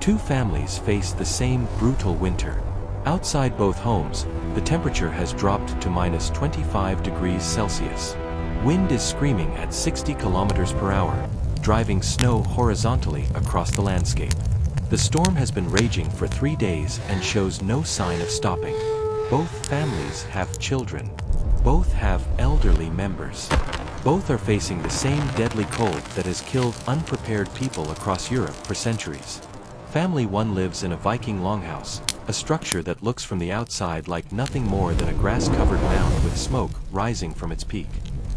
Two families face the same brutal winter. Outside both homes, the temperature has dropped to minus 25 degrees Celsius. Wind is screaming at 60 kilometers per hour, driving snow horizontally across the landscape. The storm has been raging for 3 days and shows no sign of stopping. Both families have children. Both have elderly members. Both are facing the same deadly cold that has killed unprepared people across Europe for centuries. Family 1 lives in a Viking Longhouse, a structure that looks from the outside like nothing more than a grass-covered mound with smoke rising from its peak.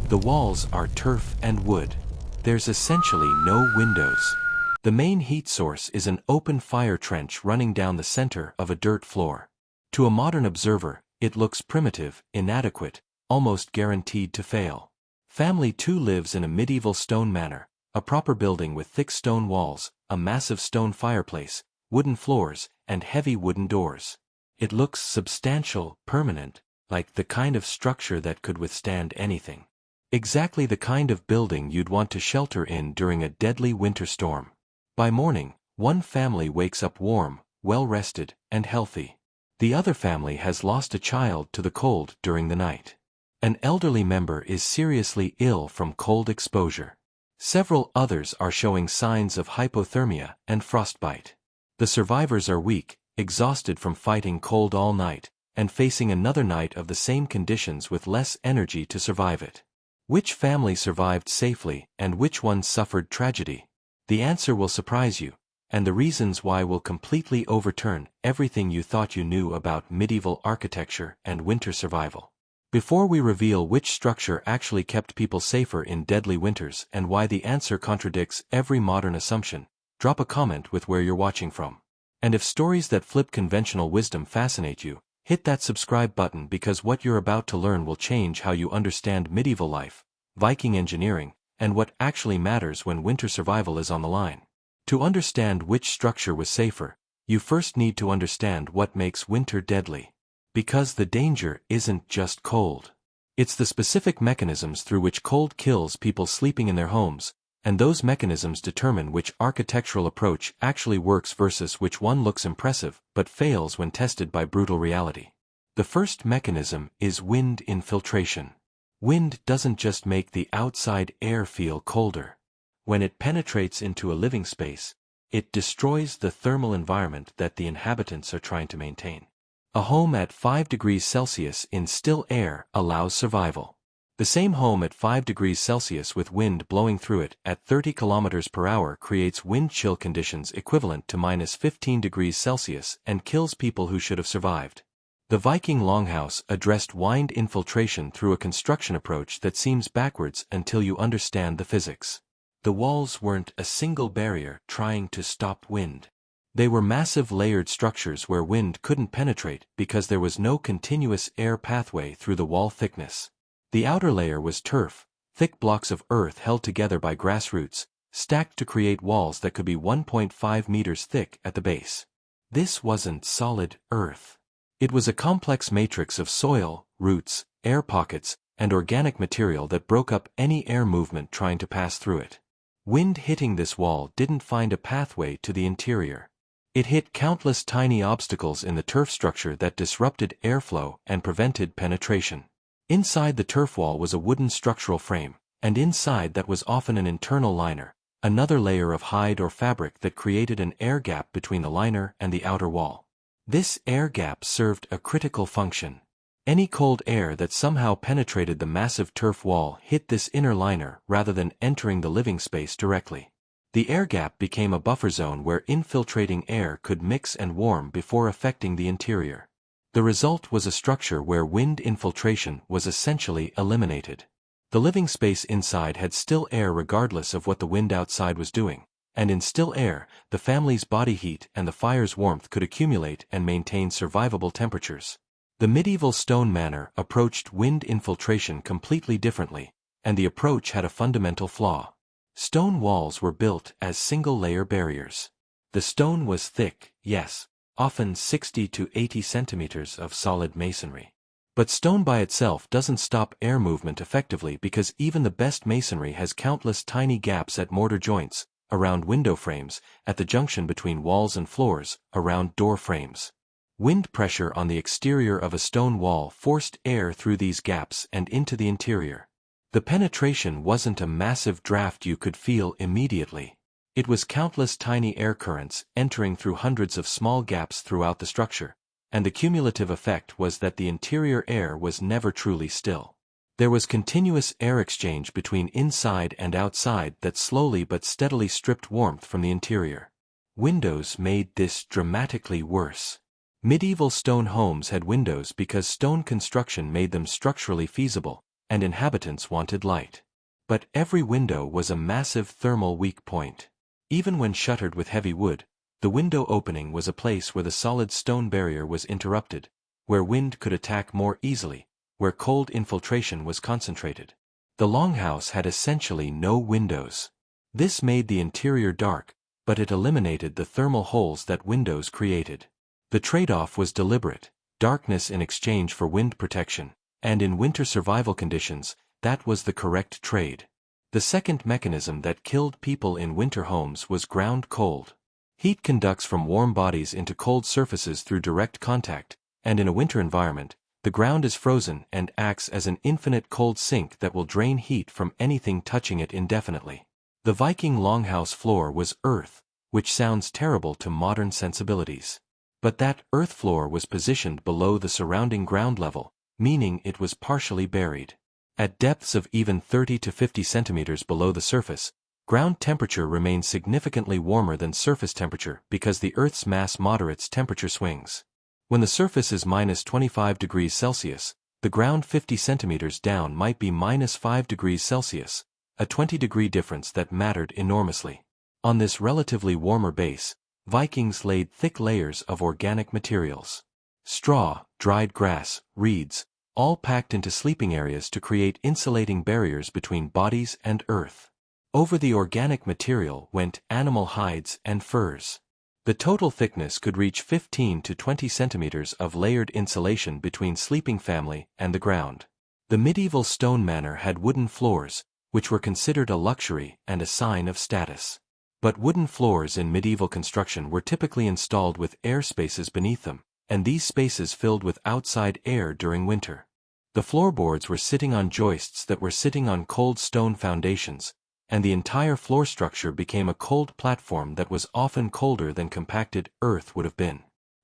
The walls are turf and wood. There's essentially no windows. The main heat source is an open fire trench running down the center of a dirt floor. To a modern observer, it looks primitive, inadequate, almost guaranteed to fail. Family 2 lives in a medieval stone manor, a proper building with thick stone walls, a massive stone fireplace, wooden floors, and heavy wooden doors. It looks substantial, permanent, like the kind of structure that could withstand anything. Exactly the kind of building you'd want to shelter in during a deadly winter storm. By morning, one family wakes up warm, well-rested, and healthy. The other family has lost a child to the cold during the night. An elderly member is seriously ill from cold exposure. Several others are showing signs of hypothermia and frostbite. The survivors are weak, exhausted from fighting cold all night, and facing another night of the same conditions with less energy to survive it. Which family survived safely and which one suffered tragedy? The answer will surprise you, and the reasons why will completely overturn everything you thought you knew about medieval architecture and winter survival. Before we reveal which structure actually kept people safer in deadly winters and why the answer contradicts every modern assumption, drop a comment with where you're watching from. And if stories that flip conventional wisdom fascinate you, hit that subscribe button because what you're about to learn will change how you understand medieval life, Viking engineering, and what actually matters when winter survival is on the line. To understand which structure was safer, you first need to understand what makes winter deadly. Because the danger isn't just cold. It's the specific mechanisms through which cold kills people sleeping in their homes, and those mechanisms determine which architectural approach actually works versus which one looks impressive but fails when tested by brutal reality. The first mechanism is wind infiltration. Wind doesn't just make the outside air feel colder. When it penetrates into a living space, it destroys the thermal environment that the inhabitants are trying to maintain. A home at 5 degrees Celsius in still air allows survival. The same home at 5 degrees Celsius with wind blowing through it at 30 kilometers per hour creates wind chill conditions equivalent to minus 15 degrees Celsius and kills people who should have survived. The Viking Longhouse addressed wind infiltration through a construction approach that seems backwards until you understand the physics. The walls weren't a single barrier trying to stop wind. They were massive layered structures where wind couldn't penetrate because there was no continuous air pathway through the wall thickness. The outer layer was turf, thick blocks of earth held together by grass roots, stacked to create walls that could be 1.5 meters thick at the base. This wasn't solid earth. It was a complex matrix of soil, roots, air pockets, and organic material that broke up any air movement trying to pass through it. Wind hitting this wall didn't find a pathway to the interior. It hit countless tiny obstacles in the turf structure that disrupted airflow and prevented penetration. Inside the turf wall was a wooden structural frame, and inside that was often an internal liner, another layer of hide or fabric that created an air gap between the liner and the outer wall. This air gap served a critical function. Any cold air that somehow penetrated the massive turf wall hit this inner liner rather than entering the living space directly. The air gap became a buffer zone where infiltrating air could mix and warm before affecting the interior. The result was a structure where wind infiltration was essentially eliminated. The living space inside had still air regardless of what the wind outside was doing, and in still air, the family's body heat and the fire's warmth could accumulate and maintain survivable temperatures. The medieval stone manor approached wind infiltration completely differently, and the approach had a fundamental flaw. Stone walls were built as single-layer barriers. The stone was thick, yes, often 60 to 80 centimeters of solid masonry. But stone by itself doesn't stop air movement effectively because even the best masonry has countless tiny gaps at mortar joints, around window frames, at the junction between walls and floors, around door frames. Wind pressure on the exterior of a stone wall forced air through these gaps and into the interior. The penetration wasn't a massive draft you could feel immediately. It was countless tiny air currents entering through hundreds of small gaps throughout the structure, and the cumulative effect was that the interior air was never truly still. There was continuous air exchange between inside and outside that slowly but steadily stripped warmth from the interior. Windows made this dramatically worse. Medieval stone homes had windows because stone construction made them structurally feasible, and inhabitants wanted light. But every window was a massive thermal weak point. Even when shuttered with heavy wood, the window opening was a place where the solid stone barrier was interrupted, where wind could attack more easily, where cold infiltration was concentrated. The longhouse had essentially no windows. This made the interior dark, but it eliminated the thermal holes that windows created. The trade-off was deliberate: darkness in exchange for wind protection, and in winter survival conditions, that was the correct trade. The second mechanism that killed people in winter homes was ground cold. Heat conducts from warm bodies into cold surfaces through direct contact, and in a winter environment, the ground is frozen and acts as an infinite cold sink that will drain heat from anything touching it indefinitely. The Viking Longhouse floor was earth, which sounds terrible to modern sensibilities. But that earth floor was positioned below the surrounding ground level, meaning it was partially buried. At depths of even 30 to 50 centimeters below the surface, ground temperature remains significantly warmer than surface temperature because the Earth's mass moderates temperature swings. When the surface is minus 25 degrees Celsius, the ground 50 centimeters down might be minus 5 degrees Celsius, a 20-degree difference that mattered enormously. On this relatively warmer base, Vikings laid thick layers of organic materials. Straw, dried grass, reeds, all packed into sleeping areas to create insulating barriers between bodies and earth. Over the organic material went animal hides and furs. The total thickness could reach 15 to 20 centimeters of layered insulation between sleeping family and the ground. The medieval stone manor had wooden floors, which were considered a luxury and a sign of status. But wooden floors in medieval construction were typically installed with air spaces beneath them, and these spaces filled with outside air during winter. The floorboards were sitting on joists that were sitting on cold stone foundations, and the entire floor structure became a cold platform that was often colder than compacted earth would have been.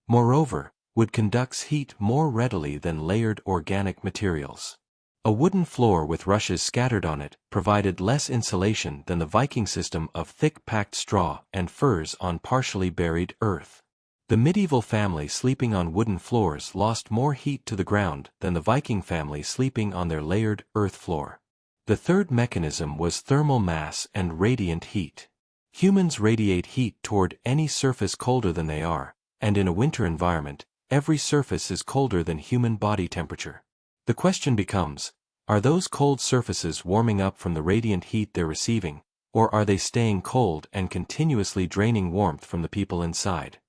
Moreover, wood conducts heat more readily than layered organic materials. A wooden floor with rushes scattered on it provided less insulation than the Viking system of thick packed straw and furs on partially buried earth. The medieval family sleeping on wooden floors lost more heat to the ground than the Viking family sleeping on their layered earth floor. The third mechanism was thermal mass and radiant heat. Humans radiate heat toward any surface colder than they are, and in a winter environment, every surface is colder than human body temperature. The question becomes, are those cold surfaces warming up from the radiant heat they're receiving, or are they staying cold and continuously draining warmth from the people inside?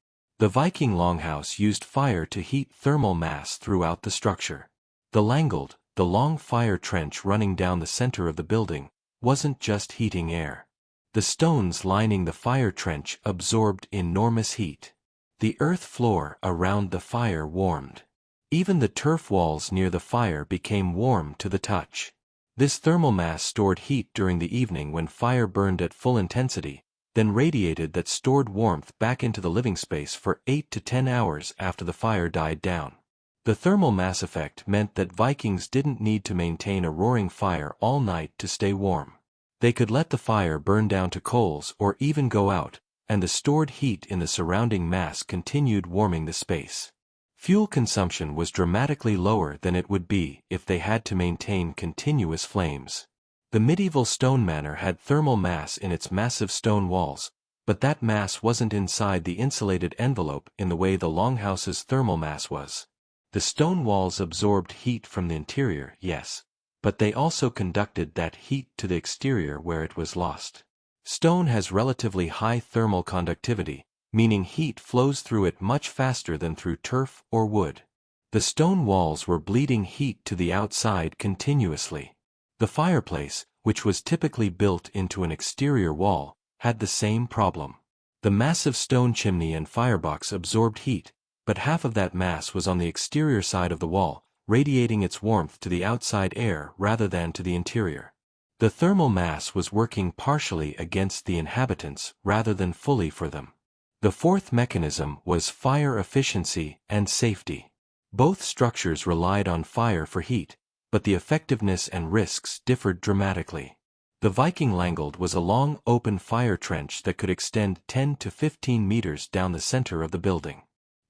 The Viking longhouse used fire to heat thermal mass throughout the structure. The langled, the long fire trench running down the center of the building, wasn't just heating air. The stones lining the fire trench absorbed enormous heat. The earth floor around the fire warmed. Even the turf walls near the fire became warm to the touch. This thermal mass stored heat during the evening when fire burned at full intensity, then radiated that stored warmth back into the living space for 8 to 10 hours after the fire died down. The thermal mass effect meant that Vikings didn't need to maintain a roaring fire all night to stay warm. They could let the fire burn down to coals or even go out, and the stored heat in the surrounding mass continued warming the space. Fuel consumption was dramatically lower than it would be if they had to maintain continuous flames. The medieval stone manor had thermal mass in its massive stone walls, but that mass wasn't inside the insulated envelope in the way the longhouse's thermal mass was. The stone walls absorbed heat from the interior, yes, but they also conducted that heat to the exterior where it was lost. Stone has relatively high thermal conductivity, meaning heat flows through it much faster than through turf or wood. The stone walls were bleeding heat to the outside continuously. The fireplace, which was typically built into an exterior wall, had the same problem. The massive stone chimney and firebox absorbed heat, but half of that mass was on the exterior side of the wall, radiating its warmth to the outside air rather than to the interior. The thermal mass was working partially against the inhabitants rather than fully for them. The fourth mechanism was fire efficiency and safety. Both structures relied on fire for heat, but the effectiveness and risks differed dramatically. The Viking Longhouses was a long, open fire trench that could extend 10 to 15 meters down the center of the building.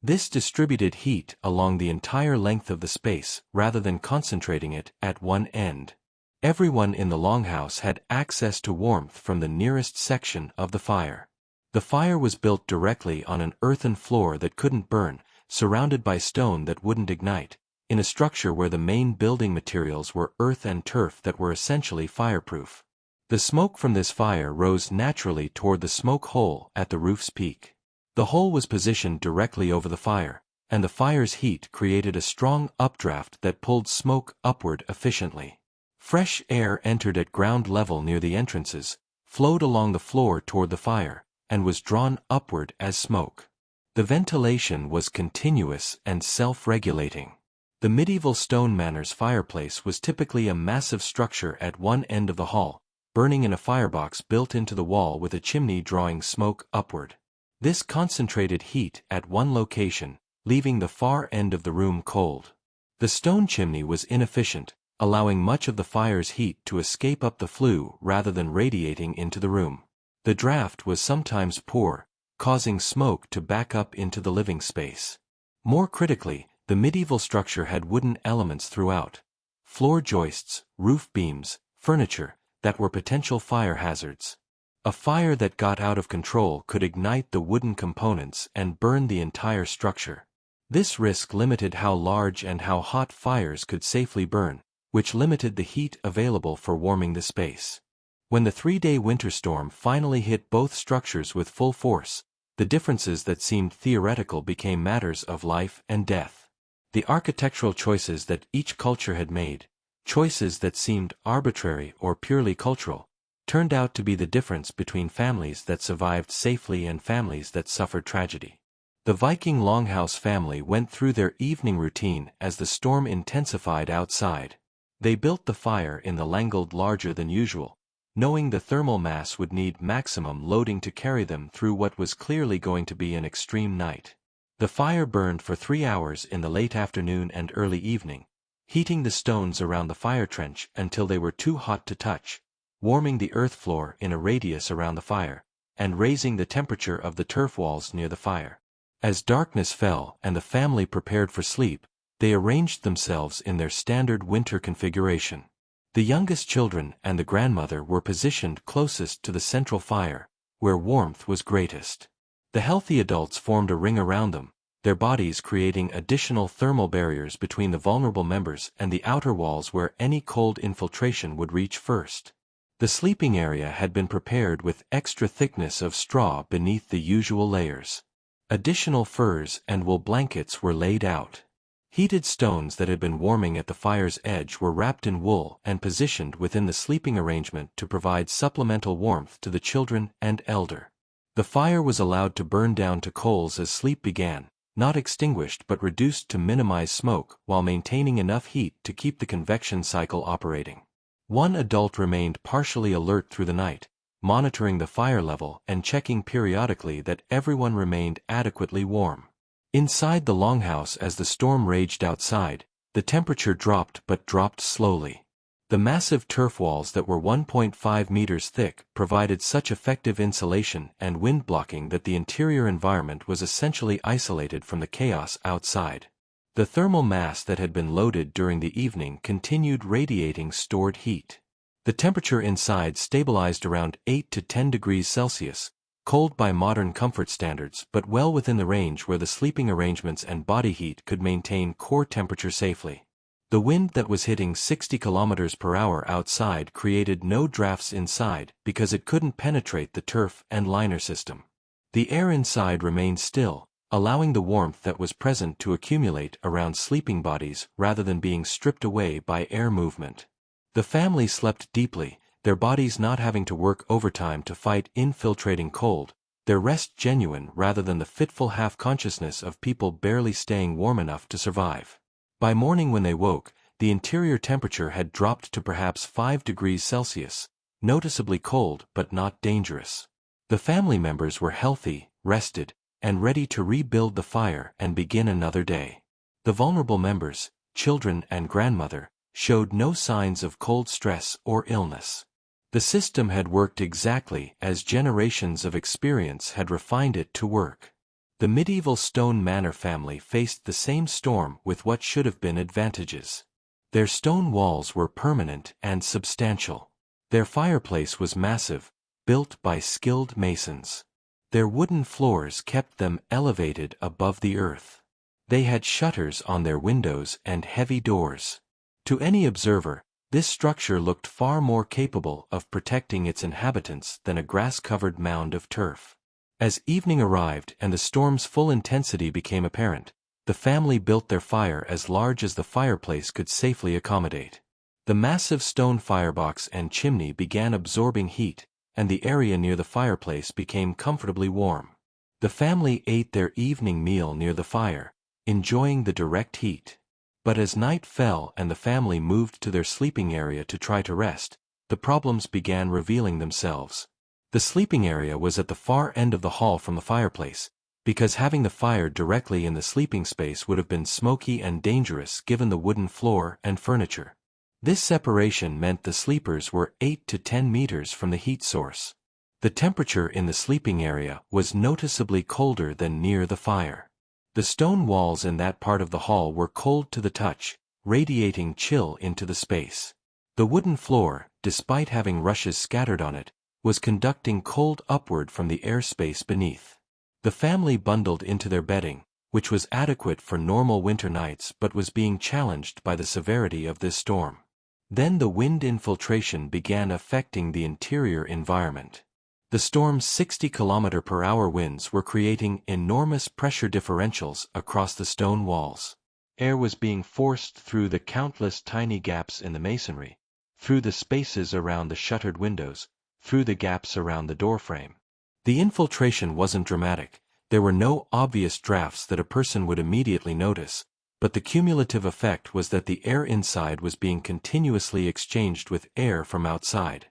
This distributed heat along the entire length of the space rather than concentrating it at one end. Everyone in the longhouse had access to warmth from the nearest section of the fire. The fire was built directly on an earthen floor that couldn't burn, surrounded by stone that wouldn't ignite, in a structure where the main building materials were earth and turf that were essentially fireproof. The smoke from this fire rose naturally toward the smoke hole at the roof's peak. The hole was positioned directly over the fire, and the fire's heat created a strong updraft that pulled smoke upward efficiently. Fresh air entered at ground level near the entrances, flowed along the floor toward the fire, and was drawn upward as smoke. The ventilation was continuous and self-regulating. The medieval stone manors fireplace was typically a massive structure at one end of the hall, burning in a firebox built into the wall with a chimney drawing smoke upward. This concentrated heat at one location, leaving the far end of the room cold. The stone chimney was inefficient, allowing much of the fire's heat to escape up the flue rather than radiating into the room. The draft was sometimes poor, causing smoke to back up into the living space. More critically, the medieval structure had wooden elements throughout. Floor joists, roof beams, furniture, that were potential fire hazards. A fire that got out of control could ignite the wooden components and burn the entire structure. This risk limited how large and how hot fires could safely burn, which limited the heat available for warming the space. When the 3-day winter storm finally hit both structures with full force, the differences that seemed theoretical became matters of life and death. The architectural choices that each culture had made, choices that seemed arbitrary or purely cultural, turned out to be the difference between families that survived safely and families that suffered tragedy. The Viking Longhouse family went through their evening routine as the storm intensified outside. They built the fire in the Longhouses larger than usual, knowing the thermal mass would need maximum loading to carry them through what was clearly going to be an extreme night. The fire burned for 3 hours in the late afternoon and early evening, heating the stones around the fire trench until they were too hot to touch, warming the earth floor in a radius around the fire, and raising the temperature of the turf walls near the fire. As darkness fell and the family prepared for sleep, they arranged themselves in their standard winter configuration. The youngest children and the grandmother were positioned closest to the central fire, where warmth was greatest. The healthy adults formed a ring around them, their bodies creating additional thermal barriers between the vulnerable members and the outer walls where any cold infiltration would reach first. The sleeping area had been prepared with extra thickness of straw beneath the usual layers. Additional furs and wool blankets were laid out. Heated stones that had been warming at the fire's edge were wrapped in wool and positioned within the sleeping arrangement to provide supplemental warmth to the children and elder. The fire was allowed to burn down to coals as sleep began, not extinguished but reduced to minimize smoke while maintaining enough heat to keep the convection cycle operating. One adult remained partially alert through the night, monitoring the fire level and checking periodically that everyone remained adequately warm. Inside the longhouse as the storm raged outside, the temperature dropped but dropped slowly. The massive turf walls that were 1.5 meters thick provided such effective insulation and wind blocking that the interior environment was essentially isolated from the chaos outside. The thermal mass that had been loaded during the evening continued radiating stored heat. The temperature inside stabilized around 8 to 10 degrees Celsius, cold by modern comfort standards but well within the range where the sleeping arrangements and body heat could maintain core temperature safely. The wind that was hitting 60 kilometers per hour outside created no drafts inside because it couldn't penetrate the turf and liner system. The air inside remained still, allowing the warmth that was present to accumulate around sleeping bodies rather than being stripped away by air movement. The family slept deeply, their bodies not having to work overtime to fight infiltrating cold, their rest genuine rather than the fitful half-consciousness of people barely staying warm enough to survive. By morning when they woke, the interior temperature had dropped to perhaps 5 degrees Celsius, noticeably cold but not dangerous. The family members were healthy, rested, and ready to rebuild the fire and begin another day. The vulnerable members, children and grandmother, showed no signs of cold stress or illness. The system had worked exactly as generations of experience had refined it to work. The medieval stone manor family faced the same storm with what should have been advantages. Their stone walls were permanent and substantial. Their fireplace was massive, built by skilled masons. Their wooden floors kept them elevated above the earth. They had shutters on their windows and heavy doors. To any observer, this structure looked far more capable of protecting its inhabitants than a grass-covered mound of turf. As evening arrived and the storm's full intensity became apparent, the family built their fire as large as the fireplace could safely accommodate. The massive stone firebox and chimney began absorbing heat, and the area near the fireplace became comfortably warm. The family ate their evening meal near the fire, enjoying the direct heat. But as night fell and the family moved to their sleeping area to try to rest, the problems began revealing themselves. The sleeping area was at the far end of the hall from the fireplace, because having the fire directly in the sleeping space would have been smoky and dangerous given the wooden floor and furniture. This separation meant the sleepers were 8 to 10 meters from the heat source. The temperature in the sleeping area was noticeably colder than near the fire. The stone walls in that part of the hall were cold to the touch, radiating chill into the space. The wooden floor, despite having rushes scattered on it, was conducting cold upward from the airspace beneath. The family bundled into their bedding, which was adequate for normal winter nights but was being challenged by the severity of this storm. Then the wind infiltration began affecting the interior environment. The storm's 60 km/h winds were creating enormous pressure differentials across the stone walls. Air was being forced through the countless tiny gaps in the masonry, through the spaces around the shuttered windows, through the gaps around the doorframe. The infiltration wasn't dramatic, there were no obvious drafts that a person would immediately notice, but the cumulative effect was that the air inside was being continuously exchanged with air from outside.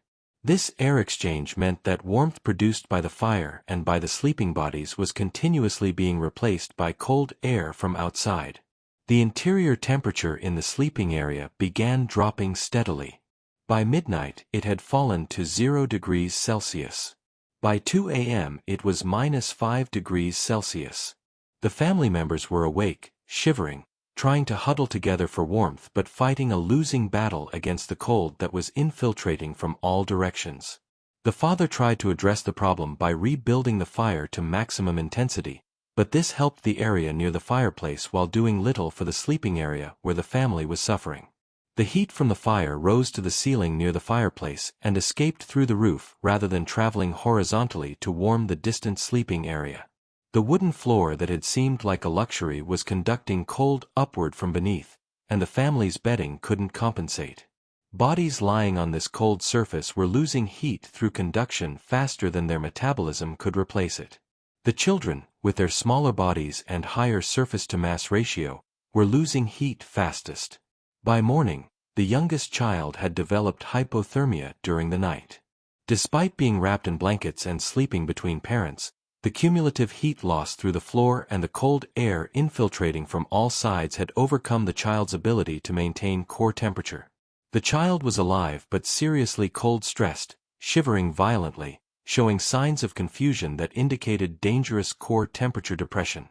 This air exchange meant that warmth produced by the fire and by the sleeping bodies was continuously being replaced by cold air from outside. The interior temperature in the sleeping area began dropping steadily. By midnight, it had fallen to 0 degrees Celsius. By 2 a.m. it was -5 degrees Celsius. The family members were awake, shivering, trying to huddle together for warmth but fighting a losing battle against the cold that was infiltrating from all directions. The father tried to address the problem by rebuilding the fire to maximum intensity, but this helped the area near the fireplace while doing little for the sleeping area where the family was suffering. The heat from the fire rose to the ceiling near the fireplace and escaped through the roof rather than traveling horizontally to warm the distant sleeping area. The wooden floor that had seemed like a luxury was conducting cold upward from beneath, and the family's bedding couldn't compensate. Bodies lying on this cold surface were losing heat through conduction faster than their metabolism could replace it. The children, with their smaller bodies and higher surface-to-mass ratio, were losing heat fastest. By morning, the youngest child had developed hypothermia during the night. Despite being wrapped in blankets and sleeping between parents, the cumulative heat loss through the floor and the cold air infiltrating from all sides had overcome the child's ability to maintain core temperature. The child was alive but seriously cold-stressed, shivering violently, showing signs of confusion that indicated dangerous core temperature depression.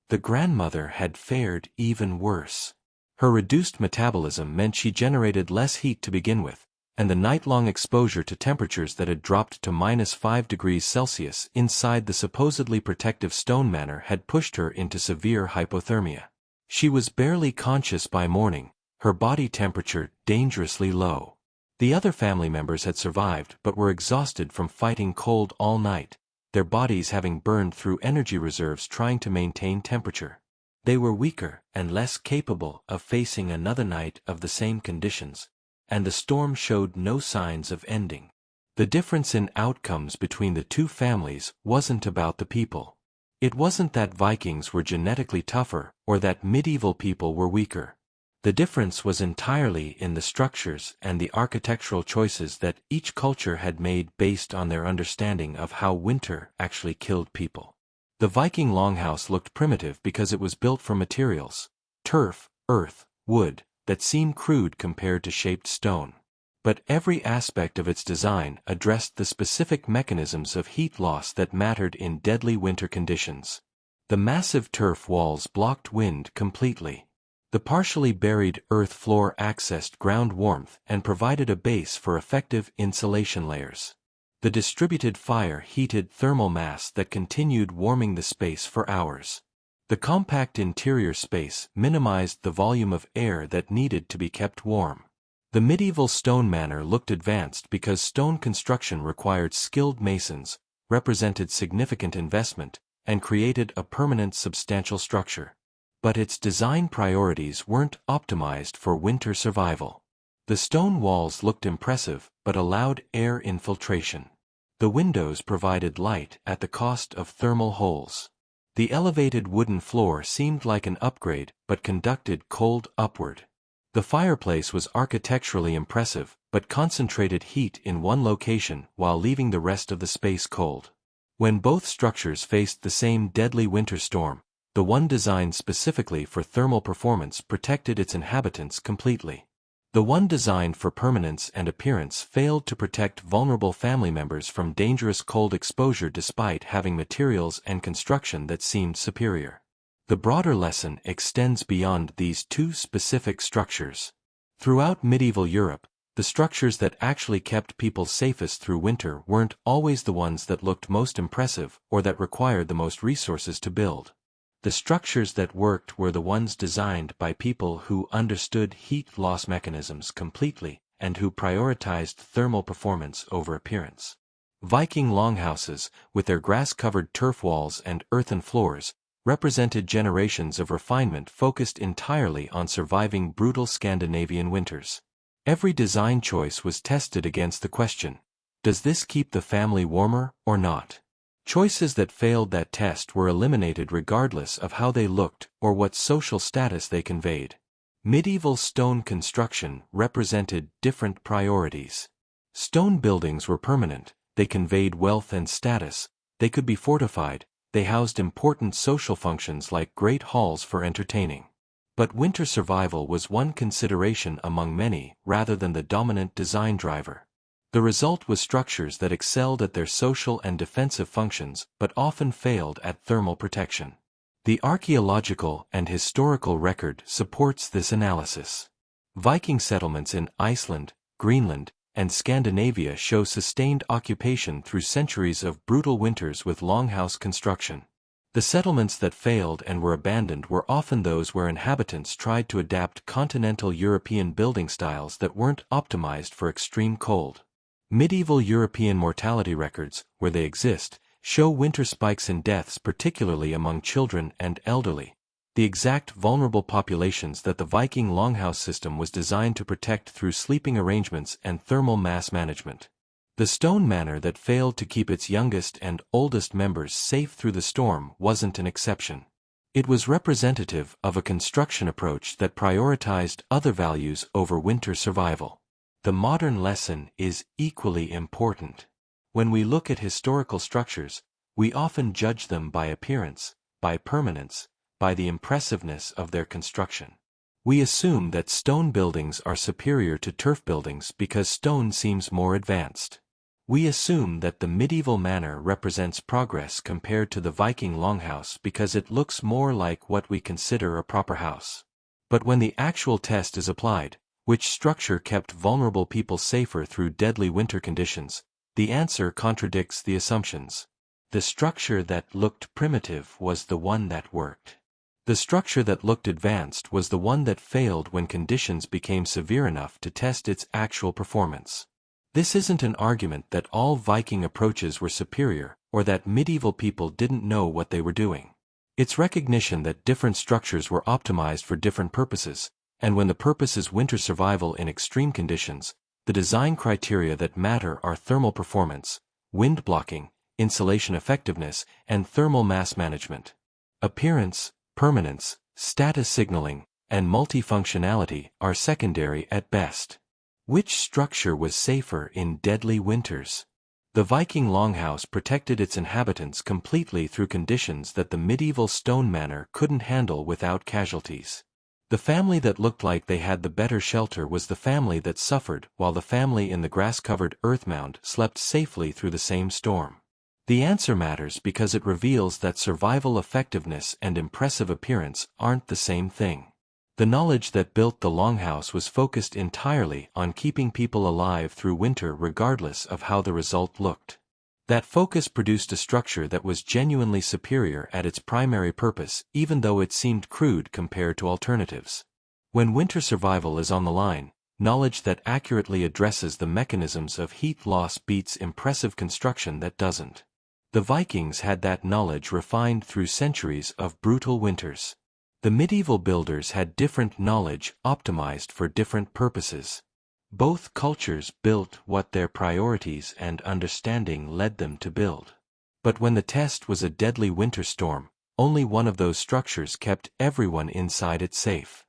The grandmother had fared even worse. Her reduced metabolism meant she generated less heat to begin with, and the night-long exposure to temperatures that had dropped to -5 degrees Celsius inside the supposedly protective stone manor had pushed her into severe hypothermia. She was barely conscious by morning, her body temperature dangerously low. The other family members had survived but were exhausted from fighting cold all night, their bodies having burned through energy reserves trying to maintain temperature. They were weaker and less capable of facing another night of the same conditions, and the storm showed no signs of ending. The difference in outcomes between the two families wasn't about the people. It wasn't that Vikings were genetically tougher or that medieval people were weaker. The difference was entirely in the structures and the architectural choices that each culture had made based on their understanding of how winter actually killed people. The Viking longhouse looked primitive because it was built from materials, turf, earth, wood, that seemed crude compared to shaped stone. But every aspect of its design addressed the specific mechanisms of heat loss that mattered in deadly winter conditions. The massive turf walls blocked wind completely. The partially buried earth floor accessed ground warmth and provided a base for effective insulation layers. The distributed fire heated thermal mass that continued warming the space for hours. The compact interior space minimized the volume of air that needed to be kept warm. The medieval stone manor looked advanced because stone construction required skilled masons, represented significant investment, and created a permanent substantial structure. But its design priorities weren't optimized for winter survival. The stone walls looked impressive but allowed air infiltration. The windows provided light at the cost of thermal holes. The elevated wooden floor seemed like an upgrade but conducted cold upward. The fireplace was architecturally impressive but concentrated heat in one location while leaving the rest of the space cold. When both structures faced the same deadly winter storm, the one designed specifically for thermal performance protected its inhabitants completely. The one designed for permanence and appearance failed to protect vulnerable family members from dangerous cold exposure despite having materials and construction that seemed superior. The broader lesson extends beyond these two specific structures. Throughout medieval Europe, the structures that actually kept people safest through winter weren't always the ones that looked most impressive or that required the most resources to build. The structures that worked were the ones designed by people who understood heat loss mechanisms completely and who prioritized thermal performance over appearance. Viking longhouses, with their grass-covered turf walls and earthen floors, represented generations of refinement focused entirely on surviving brutal Scandinavian winters. Every design choice was tested against the question, does this keep the family warmer or not? Choices that failed that test were eliminated regardless of how they looked or what social status they conveyed. Medieval stone construction represented different priorities. Stone buildings were permanent, they conveyed wealth and status, they could be fortified, they housed important social functions like great halls for entertaining. But winter survival was one consideration among many rather than the dominant design driver. The result was structures that excelled at their social and defensive functions but often failed at thermal protection. The archaeological and historical record supports this analysis. Viking settlements in Iceland, Greenland, and Scandinavia show sustained occupation through centuries of brutal winters with longhouse construction. The settlements that failed and were abandoned were often those where inhabitants tried to adapt continental European building styles that weren't optimized for extreme cold. Medieval European mortality records, where they exist, show winter spikes in deaths particularly among children and elderly, the exact vulnerable populations that the Viking longhouse system was designed to protect through sleeping arrangements and thermal mass management. The stone manor that failed to keep its youngest and oldest members safe through the storm wasn't an exception. It was representative of a construction approach that prioritized other values over winter survival. The modern lesson is equally important. When we look at historical structures, we often judge them by appearance, by permanence, by the impressiveness of their construction. We assume that stone buildings are superior to turf buildings because stone seems more advanced. We assume that the medieval manor represents progress compared to the Viking longhouse because it looks more like what we consider a proper house. But when the actual test is applied, which structure kept vulnerable people safer through deadly winter conditions, the answer contradicts the assumptions. The structure that looked primitive was the one that worked. The structure that looked advanced was the one that failed when conditions became severe enough to test its actual performance. This isn't an argument that all Viking approaches were superior or that medieval people didn't know what they were doing. It's recognition that different structures were optimized for different purposes, and when the purpose is winter survival in extreme conditions, The design criteria that matter are thermal performance, wind blocking, insulation effectiveness, and thermal mass management. Appearance, permanence, status signaling, and multifunctionality are secondary at best. Which structure was safer in deadly winters? The Viking Longhouse protected its inhabitants completely through conditions that the medieval stone manor couldn't handle without casualties. The family that looked like they had the better shelter was the family that suffered, while the family in the grass-covered earth mound slept safely through the same storm. The answer matters because it reveals that survival effectiveness and impressive appearance aren't the same thing. The knowledge that built the Longhouse was focused entirely on keeping people alive through winter regardless of how the result looked. That focus produced a structure that was genuinely superior at its primary purpose, even though it seemed crude compared to alternatives. When winter survival is on the line, knowledge that accurately addresses the mechanisms of heat loss beats impressive construction that doesn't. The Vikings had that knowledge refined through centuries of brutal winters. The medieval builders had different knowledge optimized for different purposes. Both cultures built what their priorities and understanding led them to build. But when the test was a deadly winter storm, only one of those structures kept everyone inside it safe.